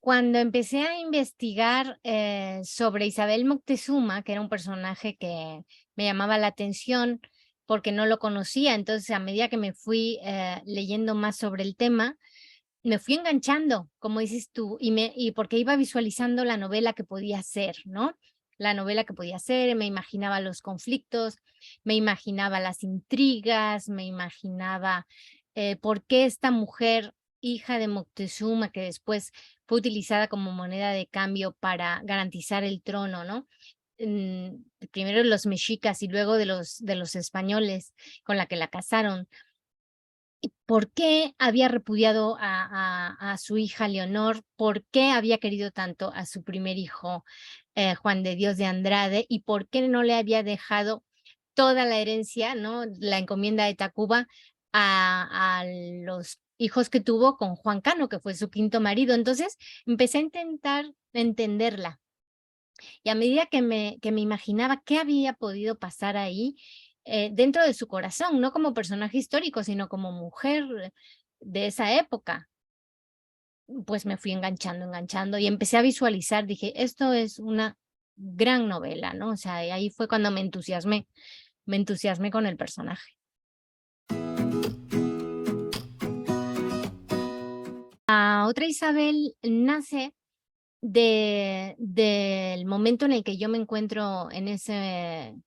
cuando empecé a investigar sobre Isabel Moctezuma, que era un personaje que me llamaba la atención porque no lo conocía, entonces a medida que me fui leyendo más sobre el tema, me fui enganchando, como dices tú, y porque iba visualizando la novela que podía ser, ¿no? La novela que podía ser, me imaginaba los conflictos, me imaginaba las intrigas, me imaginaba por qué esta mujer, hija de Moctezuma, que después fue utilizada como moneda de cambio para garantizar el trono, ¿no? Primero los mexicas y luego de los españoles con la que la casaron. ¿Y por qué había repudiado a su hija Leonor? ¿Por qué había querido tanto a su primer hijo, Juan de Dios de Andrade? ¿Y por qué no le había dejado toda la herencia, ¿no? La encomienda de Tacuba a los hijos que tuvo con Juan Cano, que fue su quinto marido. Entonces empecé a intentar entenderla. Y a medida que me imaginaba qué había podido pasar ahí, dentro de su corazón, no como personaje histórico, sino como mujer de esa época, pues me fui enganchando, enganchando y empecé a visualizar, dije, esto es una gran novela, ¿no? O sea, y ahí fue cuando me entusiasmé con el personaje. La otra Isabel nace del momento en el que yo me encuentro en esa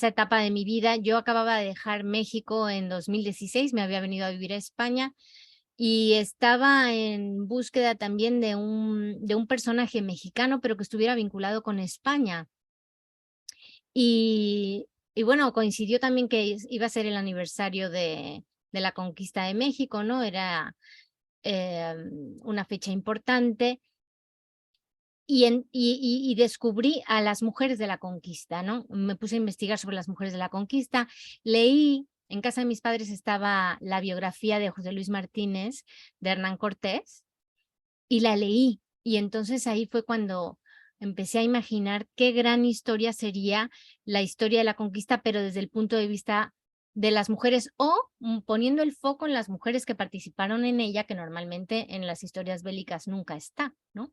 etapa de mi vida. Yo acababa de dejar México en 2016, me había venido a vivir a España y estaba en búsqueda también de un personaje mexicano, pero que estuviera vinculado con España. Y, y bueno, coincidió también que iba a ser el aniversario de la conquista de México, ¿no? Era una fecha importante. Y descubrí a las mujeres de la conquista, ¿no? Me puse a investigar sobre las mujeres de la conquista, leí, en casa de mis padres estaba la biografía de José Luis Martínez, de Hernán Cortés, y la leí. Y entonces ahí fue cuando empecé a imaginar qué gran historia sería la historia de la conquista, pero desde el punto de vista de las mujeres o poniendo el foco en las mujeres que participaron en ella, que normalmente en las historias bélicas nunca está, ¿no?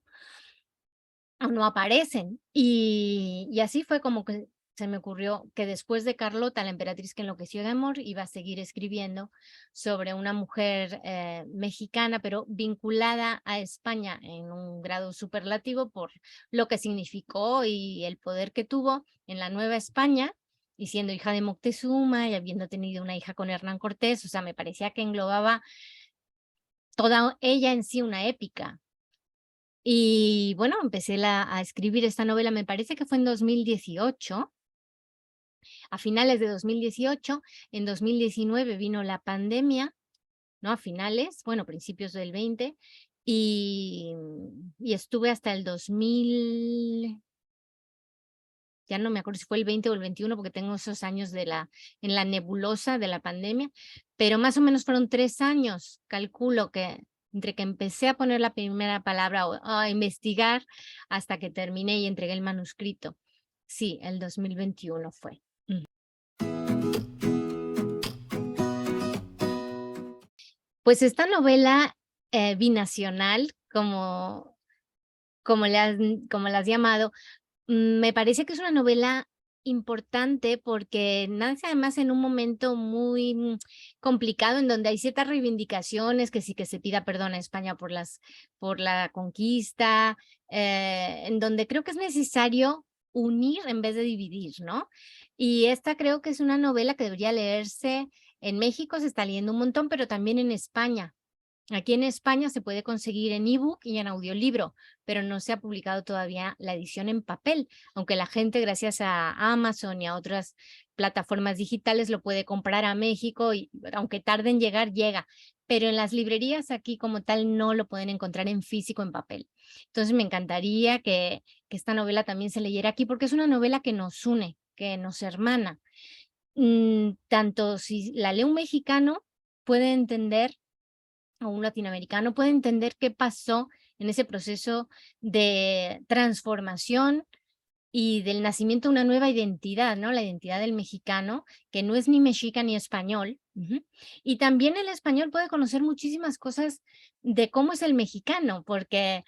O no aparecen. Y así fue como que se me ocurrió que después de Carlota, la emperatriz que enloqueció de amor, iba a seguir escribiendo sobre una mujer mexicana, pero vinculada a España en un grado superlativo por lo que significó y el poder que tuvo en la Nueva España, y siendo hija de Moctezuma y habiendo tenido una hija con Hernán Cortés, o sea, me parecía que englobaba toda ella en sí una épica. Y bueno, empecé a escribir esta novela, me parece que fue en 2018, a finales de 2018, en 2019 vino la pandemia, ¿no? A finales, bueno, principios del 20, y estuve hasta el 2000, ya no me acuerdo si fue el 20 o el 21, porque tengo esos años en la nebulosa de la pandemia, pero más o menos fueron 3 años, calculo que entre que empecé a poner la primera palabra o a investigar hasta que terminé y entregué el manuscrito. Sí, el 2021 fue. Ujú. Pues esta novela binacional, como la has llamado, me parece que es una novela importante porque nace además en un momento muy complicado en donde hay ciertas reivindicaciones, que sí que se pida perdón a España por la conquista, en donde creo que es necesario unir en vez de dividir, ¿no? Y esta creo que es una novela que debería leerse en México, se está leyendo un montón, pero también en España. Aquí en España se puede conseguir en ebook y en audiolibro, pero no se ha publicado todavía la edición en papel, aunque la gente gracias a Amazon y a otras plataformas digitales lo puede comprar a México y aunque tarde en llegar, llega. Pero en las librerías aquí como tal no lo pueden encontrar en físico en papel. Entonces me encantaría que esta novela también se leyera aquí porque es una novela que nos une, que nos hermana. Tanto si la lee un mexicano puede entender o un latinoamericano puede entender qué pasó en ese proceso de transformación y del nacimiento de una nueva identidad, ¿no? La identidad del mexicano, que no es ni mexica ni español. Ujú. Y también el español puede conocer muchísimas cosas de cómo es el mexicano, porque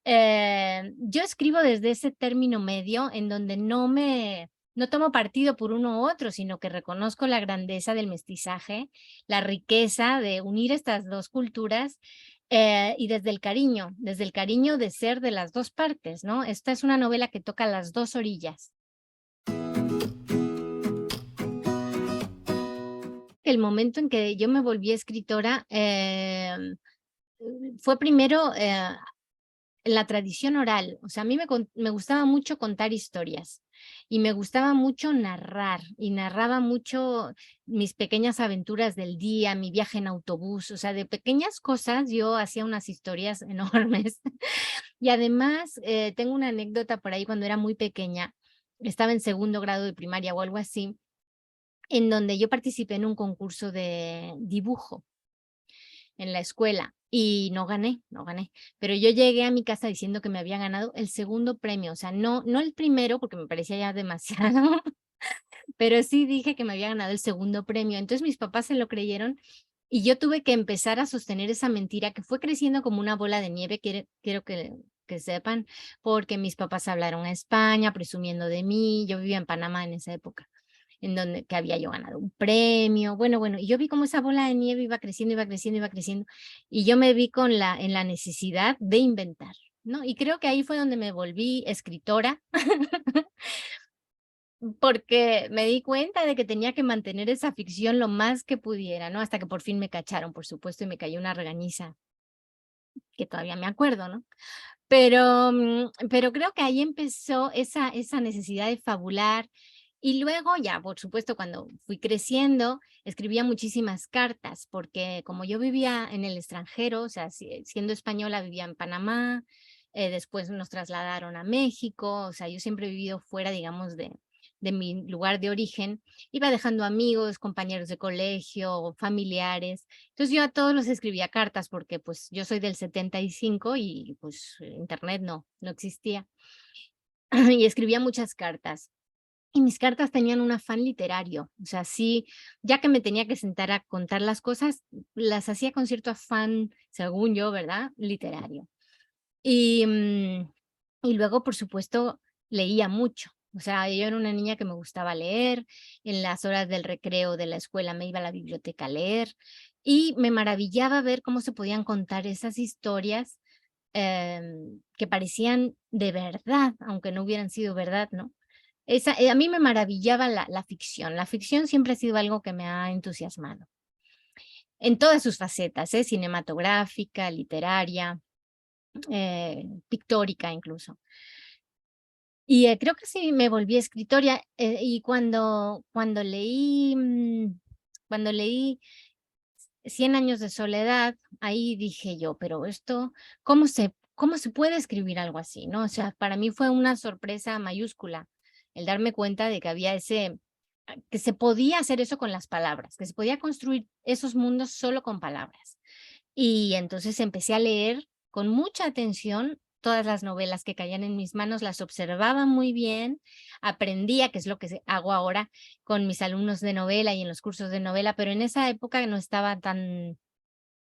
Yo escribo desde ese término medio en donde no tomo partido por uno u otro, sino que reconozco la grandeza del mestizaje, la riqueza de unir estas dos culturas y desde el cariño de ser de las dos partes, ¿no? Esta es una novela que toca las dos orillas. El momento en que yo me volví escritora fue primero la tradición oral. O sea, a mí me gustaba mucho contar historias y me gustaba mucho narrar y narraba mucho mis pequeñas aventuras del día, mi viaje en autobús, o sea, de pequeñas cosas yo hacía unas historias enormes. Y además tengo una anécdota por ahí cuando era muy pequeña, estaba en segundo grado de primaria o algo así, en donde yo participé en un concurso de dibujo en la escuela y no gané, pero yo llegué a mi casa diciendo que me había ganado el segundo premio, o sea, no el primero porque me parecía ya demasiado, pero sí dije que me había ganado el segundo premio. Entonces mis papás se lo creyeron y yo tuve que empezar a sostener esa mentira que fue creciendo como una bola de nieve, quiero que sepan, porque mis papás hablaron a España presumiendo de mí, yo vivía en Panamá en esa época en donde que había yo ganado un premio, bueno, y yo vi como esa bola de nieve iba creciendo, iba creciendo, iba creciendo, y yo me vi en la necesidad de inventar, ¿no? Y creo que ahí fue donde me volví escritora, porque me di cuenta de que tenía que mantener esa ficción lo más que pudiera, ¿no? Hasta que por fin me cacharon, por supuesto, y me cayó una regañiza que todavía me acuerdo, ¿no? Pero creo que ahí empezó esa necesidad de fabular, y luego ya, por supuesto, cuando fui creciendo, escribía muchísimas cartas, porque como yo vivía en el extranjero, o sea, siendo española vivía en Panamá, después nos trasladaron a México, o sea, yo siempre he vivido fuera, digamos, de mi lugar de origen, iba dejando amigos, compañeros de colegio, familiares, entonces yo a todos los escribía cartas porque pues yo soy del 75 y pues internet no existía y escribía muchas cartas. Y mis cartas tenían un afán literario, o sea, sí, ya que me tenía que sentar a contar las cosas, las hacía con cierto afán, según yo, ¿verdad? Literario. Y, y luego, por supuesto, leía mucho. O sea, yo era una niña que me gustaba leer, en las horas del recreo de la escuela me iba a la biblioteca a leer y me maravillaba ver cómo se podían contar esas historias que parecían de verdad, aunque no hubieran sido verdad, ¿no? A mí me maravillaba la ficción. La ficción siempre ha sido algo que me ha entusiasmado. En todas sus facetas, cinematográfica, literaria, pictórica incluso. Y creo que sí me volví escritora y cuando leí Cien años de soledad, ahí dije yo, pero esto, cómo se puede escribir algo así? ¿No? O sea, para mí fue una sorpresa mayúscula el darme cuenta de que había que se podía hacer eso con las palabras, que se podía construir esos mundos solo con palabras. Y entonces empecé a leer con mucha atención todas las novelas que caían en mis manos, las observaba muy bien, aprendía, que es lo que hago ahora con mis alumnos de novela y en los cursos de novela, pero en esa época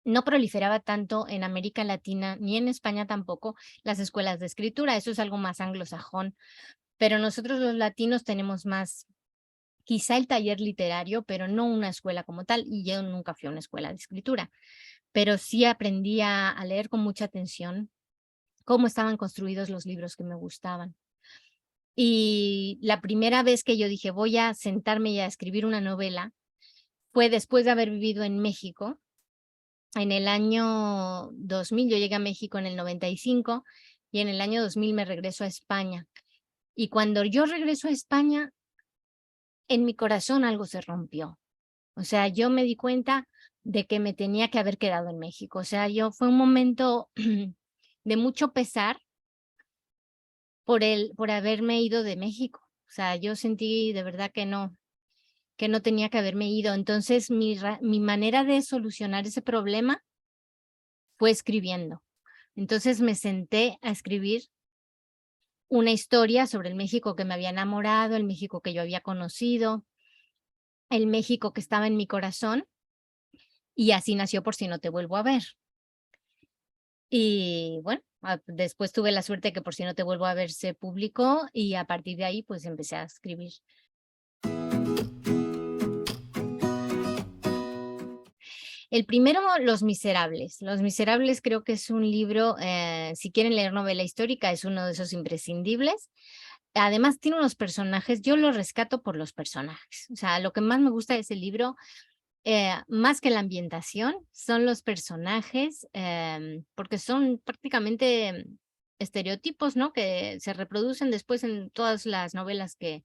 no proliferaba tanto en América Latina, ni en España tampoco, las escuelas de escritura, eso es algo más anglosajón, pero nosotros los latinos tenemos más, quizá el taller literario, pero no una escuela como tal, y yo nunca fui a una escuela de escritura, pero sí aprendí a leer con mucha atención cómo estaban construidos los libros que me gustaban. Y la primera vez que yo dije, voy a sentarme y a escribir una novela, fue después de haber vivido en México. En el año 2000, yo llegué a México en el 95 y en el año 2000 me regreso a España. Y cuando yo regreso a España, en mi corazón algo se rompió. O sea, yo me di cuenta de que me tenía que haber quedado en México. O sea, fue un momento de mucho pesar por haberme ido de México. O sea, yo sentí de verdad que no tenía que haberme ido. Entonces, mi manera de solucionar ese problema fue escribiendo. Entonces me senté a escribir una historia sobre el México que me había enamorado, el México que yo había conocido, el México que estaba en mi corazón, y así nació Por si no te vuelvo a ver. Y bueno, Después tuve la suerte que Por si no te vuelvo a ver se publicó y a partir de ahí pues empecé a escribir. El primero, Los Miserables. Los Miserables creo que es un libro, si quieren leer novela histórica, es uno de esos imprescindibles. Además tiene unos personajes, yo lo rescato por los personajes. O sea, lo que más me gusta de ese libro, más que la ambientación, son los personajes, porque son prácticamente estereotipos, ¿no? Que se reproducen después en todas las novelas que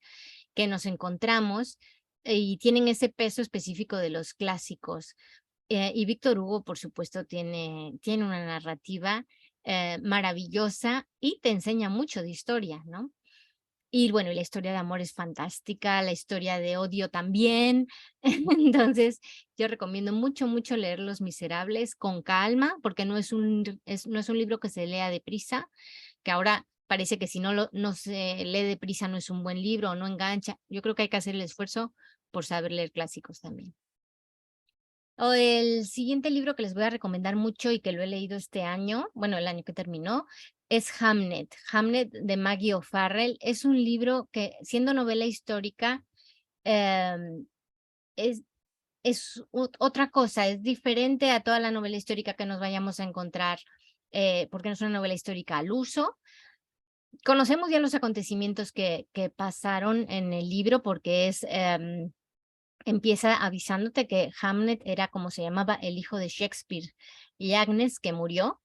nos encontramos y tienen ese peso específico de los clásicos. Y Víctor Hugo, por supuesto, tiene una narrativa maravillosa y te enseña mucho de historia, ¿no? Y bueno, la historia de amor es fantástica, la historia de odio también. Entonces, yo recomiendo mucho, mucho leer Los Miserables con calma, porque no es un libro que se lea deprisa, que ahora parece que si no se lee deprisa no es un buen libro o no engancha. Yo creo que hay que hacer el esfuerzo por saber leer clásicos también. O el siguiente libro que les voy a recomendar mucho y que lo he leído este año, bueno, el año que terminó, es Hamnet. Hamnet de Maggie O'Farrell. Es un libro que, siendo novela histórica, em, es, es otra cosa, es diferente a toda la novela histórica que nos vayamos a encontrar, porque no es una novela histórica al uso. Conocemos ya los acontecimientos que pasaron en el libro porque empieza avisándote que Hamlet era, como se llamaba, el hijo de Shakespeare y Agnes, que murió.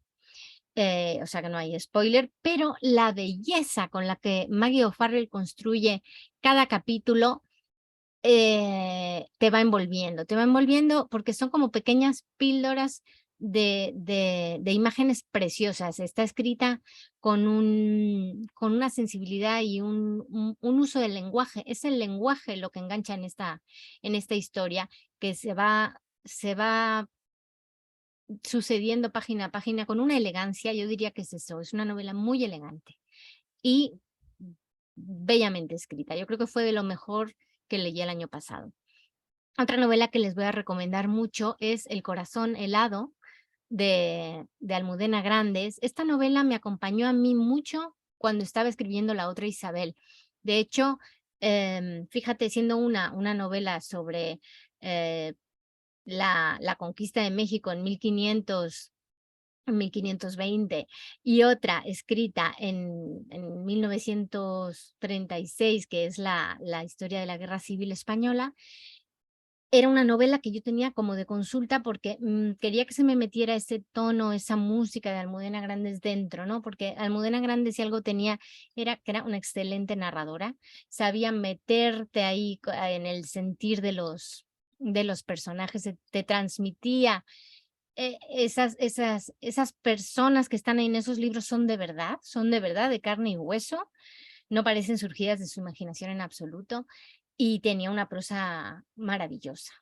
O sea que no hay spoiler, pero la belleza con la que Maggie O'Farrell construye cada capítulo te va envolviendo porque son como pequeñas píldoras de imágenes preciosas. Está escrita con una sensibilidad y un uso del lenguaje. Es el lenguaje lo que engancha en esta historia, que se va sucediendo página a página con una elegancia. Yo diría que es eso, es una novela muy elegante y bellamente escrita. Yo creo que fue de lo mejor que leí el año pasado. Otra novela que les voy a recomendar mucho es El corazón helado de Almudena Grandes. Esta novela me acompañó a mí mucho cuando estaba escribiendo La otra Isabel. De hecho, fíjate, siendo una novela sobre la conquista de México en 1520 y otra escrita en 1936, que es la historia de la Guerra Civil Española, era una novela que yo tenía como de consulta porque quería que se me metiera ese tono, esa música de Almudena Grandes dentro, ¿no? Porque Almudena Grandes, si algo tenía, era que era una excelente narradora, sabía meterte ahí en el sentir de los personajes, te transmitía esas personas que están ahí en esos libros son de verdad, de carne y hueso, no parecen surgidas de su imaginación en absoluto, y tenía una prosa maravillosa.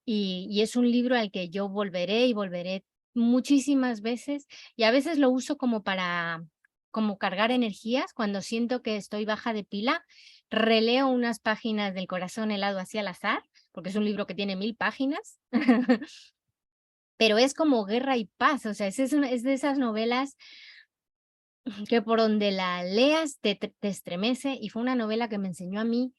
Y es un libro al que yo volveré y volveré muchísimas veces, y a veces lo uso como cargar energías. Cuando siento que estoy baja de pila, releo unas páginas del Corazón helado así al azar, porque es un libro que tiene 1000 páginas, pero es como Guerra y Paz. O sea, es de esas novelas que por donde la leas te estremece, y fue una novela que me enseñó a mí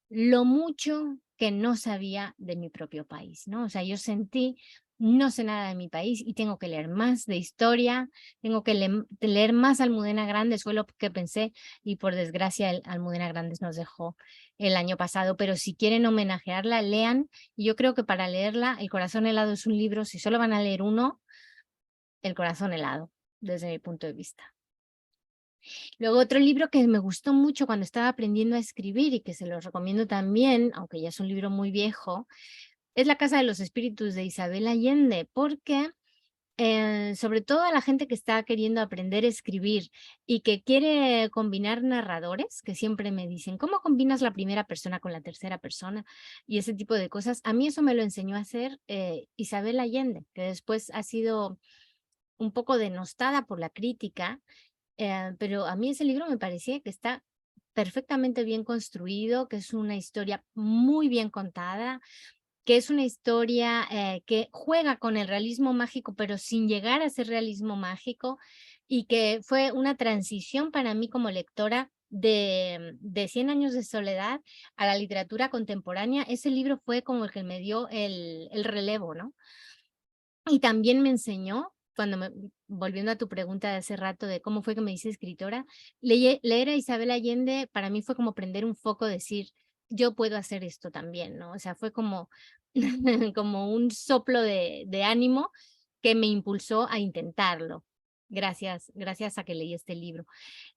lo mucho que no sabía de mi propio país, ¿no? O sea, yo sentí, no sé nada de mi país y tengo que leer más de historia, tengo que leer más Almudena Grandes, fue lo que pensé, y por desgracia Almudena Grandes nos dejó el año pasado, pero si quieren homenajearla, lean. Y yo creo que para leerla, El corazón helado es un libro, si solo van a leer uno, El corazón helado, desde mi punto de vista. Luego otro libro que me gustó mucho cuando estaba aprendiendo a escribir y que se los recomiendo también, aunque ya es un libro muy viejo, es La casa de los espíritus de Isabel Allende, porque sobre todo a la gente que está queriendo aprender a escribir y que quiere combinar narradores, que siempre me dicen, ¿cómo combinas la primera persona con la tercera persona? Y ese tipo de cosas. A mí eso me lo enseñó a hacer Isabel Allende, que después ha sido un poco denostada por la crítica, pero a mí ese libro me parecía que está perfectamente bien construido, que es una historia muy bien contada, que es una historia que juega con el realismo mágico, pero sin llegar a ser realismo mágico, y que fue una transición para mí como lectora de Cien años de soledad a la literatura contemporánea. Ese libro fue como el que me dio el relevo, ¿no? Y también me enseñó, volviendo a tu pregunta de hace rato de cómo fue que me hice escritora, leer a Isabel Allende para mí fue como prender un foco, decir, yo puedo hacer esto también, ¿no? O sea, fue como, como un soplo de ánimo que me impulsó a intentarlo. Gracias a que leí este libro.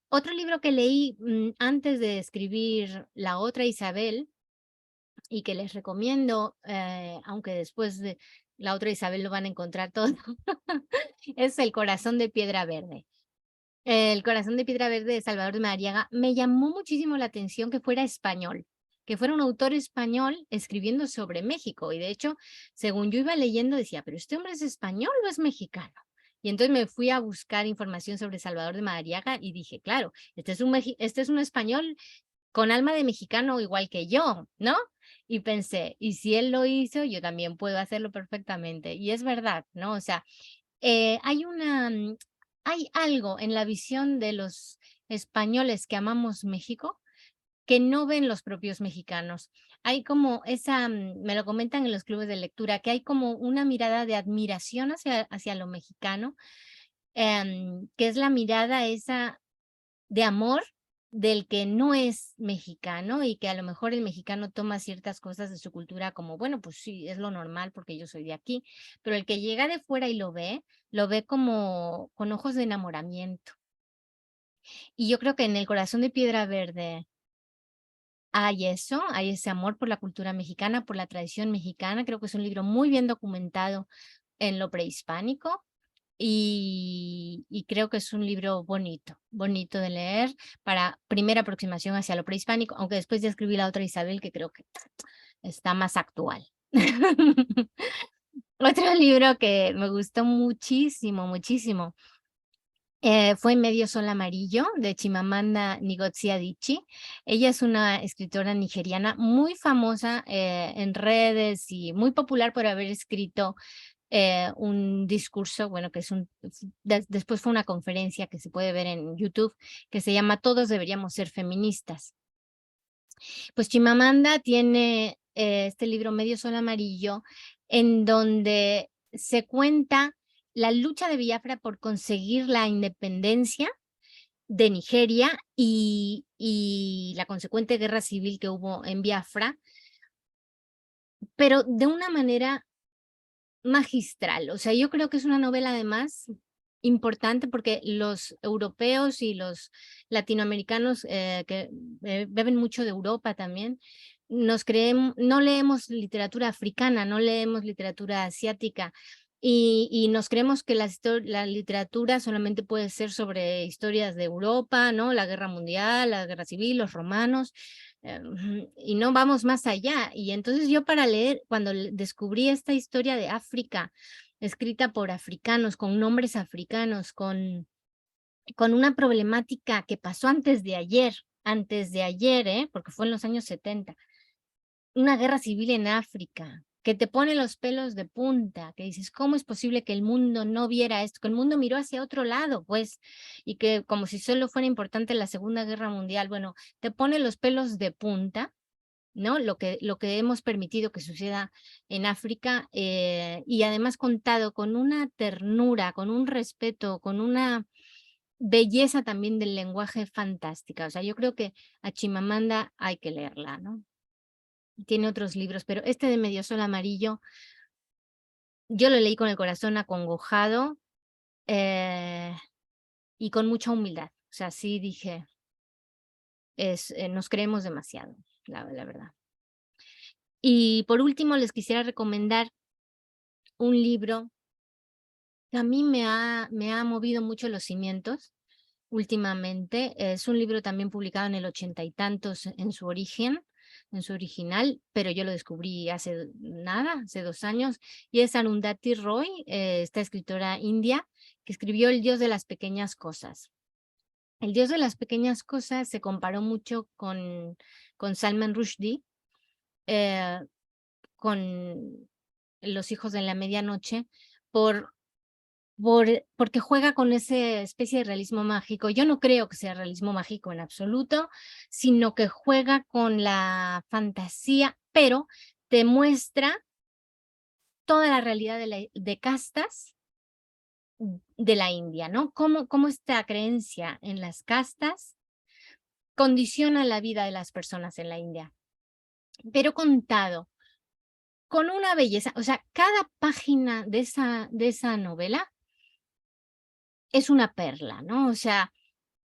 Otro libro que leí antes de escribir La otra Isabel, y que les recomiendo, aunque después de La otra Isabel lo van a encontrar todo, es El corazón de piedra verde. El corazón de piedra verde de Salvador de Madariaga. Me llamó muchísimo la atención que fuera español, que fuera un autor español escribiendo sobre México. Y de hecho, según yo iba leyendo, decía, pero ¿este hombre es español o es mexicano? Y entonces me fui a buscar información sobre Salvador de Madariaga y dije, claro, este es un español con alma de mexicano igual que yo, ¿no? Y pensé, y si él lo hizo, yo también puedo hacerlo perfectamente. Y es verdad, ¿no? O sea, hay algo en la visión de los españoles que amamos México que no ven los propios mexicanos. Hay como me lo comentan en los clubes de lectura, que hay como una mirada de admiración hacia lo mexicano, que es la mirada esa de amor del que no es mexicano y que a lo mejor el mexicano toma ciertas cosas de su cultura como, bueno, pues sí, es lo normal porque yo soy de aquí, pero el que llega de fuera y lo ve como con ojos de enamoramiento. Y yo creo que en El corazón de piedra verde hay eso, hay ese amor por la cultura mexicana, por la tradición mexicana. Creo que es un libro muy bien documentado en lo prehispánico. Y creo que es un libro bonito, bonito de leer para primera aproximación hacia lo prehispánico, aunque después ya escribí La otra Isabel, que creo que está más actual. Otro libro que me gustó muchísimo, muchísimo, fue Medio Sol Amarillo, de Chimamanda Ngozi Adichie. Ella es una escritora nigeriana muy famosa en redes y muy popular por haber escrito un discurso, bueno, que es después fue una conferencia que se puede ver en YouTube, que se llama Todos deberíamos ser feministas. Pues Chimamanda tiene este libro Medio Sol Amarillo, en donde se cuenta la lucha de Biafra por conseguir la independencia de Nigeria y la consecuente guerra civil que hubo en Biafra, pero de una manera magistral. O sea, yo creo que es una novela además importante porque los europeos y los latinoamericanos que beben mucho de Europa también, no leemos literatura africana, no leemos literatura asiática y nos creemos que la literatura solamente puede ser sobre historias de Europa, ¿no? La guerra mundial, la guerra civil, los romanos, y no vamos más allá. Y entonces yo para leer, cuando descubrí esta historia de África, escrita por africanos, con nombres africanos, con una problemática que pasó antes de ayer, porque fue en los años 70, una guerra civil en África, que te pone los pelos de punta, que dices, ¿cómo es posible que el mundo no viera esto? Que el mundo miró hacia otro lado, pues, y que como si solo fuera importante la Segunda Guerra Mundial, bueno, te pone los pelos de punta, ¿no? Lo que hemos permitido que suceda en África y además contado con una ternura, con un respeto, con una belleza también del lenguaje fantástica. O sea, yo creo que a Chimamanda hay que leerla, ¿no? Tiene otros libros, pero este de Medio Sol Amarillo, yo lo leí con el corazón acongojado eh, y con mucha humildad. O sea, sí dije, nos creemos demasiado, la verdad. Y por último, les quisiera recomendar un libro que a mí me ha movido mucho los cimientos últimamente. Es un libro también publicado en el 80 y tantos en su origen, en su original, pero yo lo descubrí hace nada, hace 2 años, y es Arundhati Roy, esta escritora india, que escribió El Dios de las pequeñas cosas. El Dios de las pequeñas cosas se comparó mucho con Salman Rushdie, eh, con Los hijos de la medianoche, por porque juega con esa especie de realismo mágico. Yo no creo que sea realismo mágico en absoluto, sino que juega con la fantasía, pero te muestra toda la realidad de castas de la India, ¿no? Cómo esta creencia en las castas condiciona la vida de las personas en la India, pero contado con una belleza. O sea, cada página de esa novela es una perla, ¿no? O sea,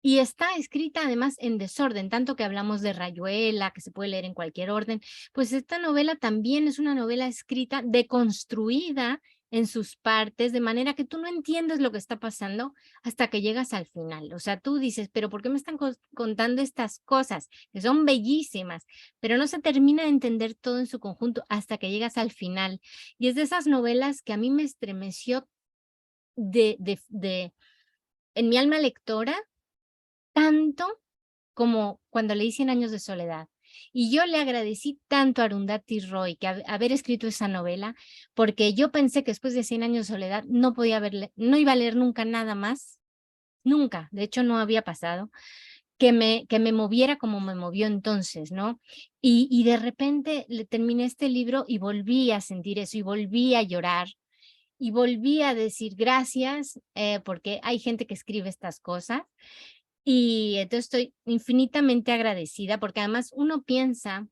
y está escrita además en desorden, tanto que hablamos de Rayuela, que se puede leer en cualquier orden, pues esta novela también es una novela escrita, deconstruida en sus partes, de manera que tú no entiendes lo que está pasando hasta que llegas al final. O sea, tú dices, pero ¿por qué me están contando estas cosas? Que son bellísimas, pero no se termina de entender todo en su conjunto hasta que llegas al final. Y es de esas novelas que a mí me estremeció en mi alma lectora, tanto como cuando leí Cien años de soledad. Y yo le agradecí tanto a Arundhati Roy que haber escrito esa novela, porque yo pensé que después de Cien años de soledad no iba a leer nunca nada más, nunca, de hecho no había pasado, que me moviera como me movió entonces, ¿no? Y de repente le terminé este libro y volví a sentir eso, y volví a llorar, y volví a decir gracias, porque hay gente que escribe estas cosas, y entonces estoy infinitamente agradecida, porque además uno piensa,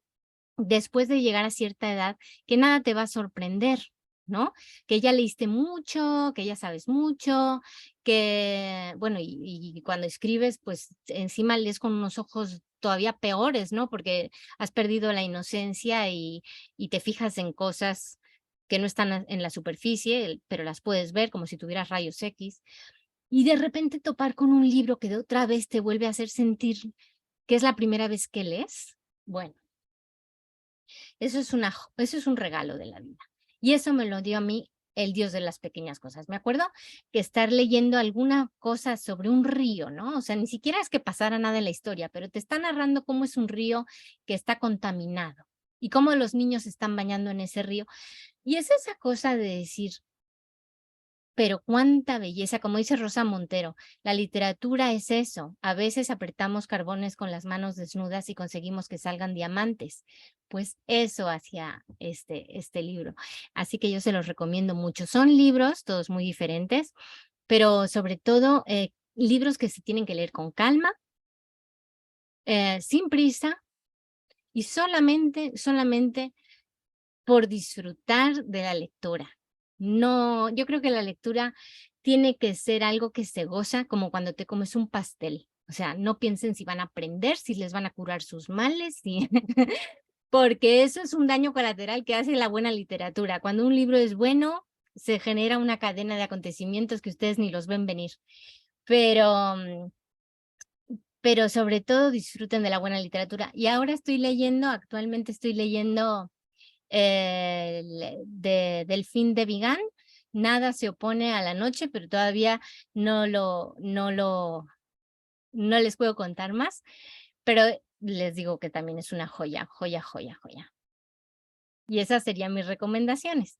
después de llegar a cierta edad, que nada te va a sorprender, ¿no? Que ya leíste mucho, que ya sabes mucho, que, bueno, y cuando escribes, pues encima lees con unos ojos todavía peores, ¿no? Porque has perdido la inocencia y te fijas en cosas que no están en la superficie, pero las puedes ver como si tuvieras rayos X. Y de repente topar con un libro que de otra vez te vuelve a hacer sentir que es la primera vez que lees, bueno, eso es un regalo de la vida. Y eso me lo dio a mí el Dios de las pequeñas cosas. Me acuerdo que estar leyendo alguna cosa sobre un río, ¿no? O sea, ni siquiera es que pasara nada en la historia, pero te está narrando cómo es un río que está contaminado y cómo los niños se están bañando en ese río. Y es esa cosa de decir, pero cuánta belleza, como dice Rosa Montero, la literatura es eso. A veces apretamos carbones con las manos desnudas y conseguimos que salgan diamantes. Pues eso hacía este libro. Así que yo se los recomiendo mucho. Son libros, todos muy diferentes, pero sobre todo libros que se tienen que leer con calma, sin prisa y solamente por disfrutar de la lectura. No, yo creo que la lectura tiene que ser algo que se goza, como cuando te comes un pastel. O sea, no piensen si van a aprender, si les van a curar sus males, porque eso es un daño colateral que hace la buena literatura. Cuando un libro es bueno, se genera una cadena de acontecimientos que ustedes ni los ven venir. Pero, pero sobre todo disfruten de la buena literatura. Y ahora actualmente estoy leyendo del fin de Vigan. Nada se opone a la noche, pero todavía no les puedo contar más, pero les digo que también es una joya, joya, joya, joya. Y esas serían mis recomendaciones.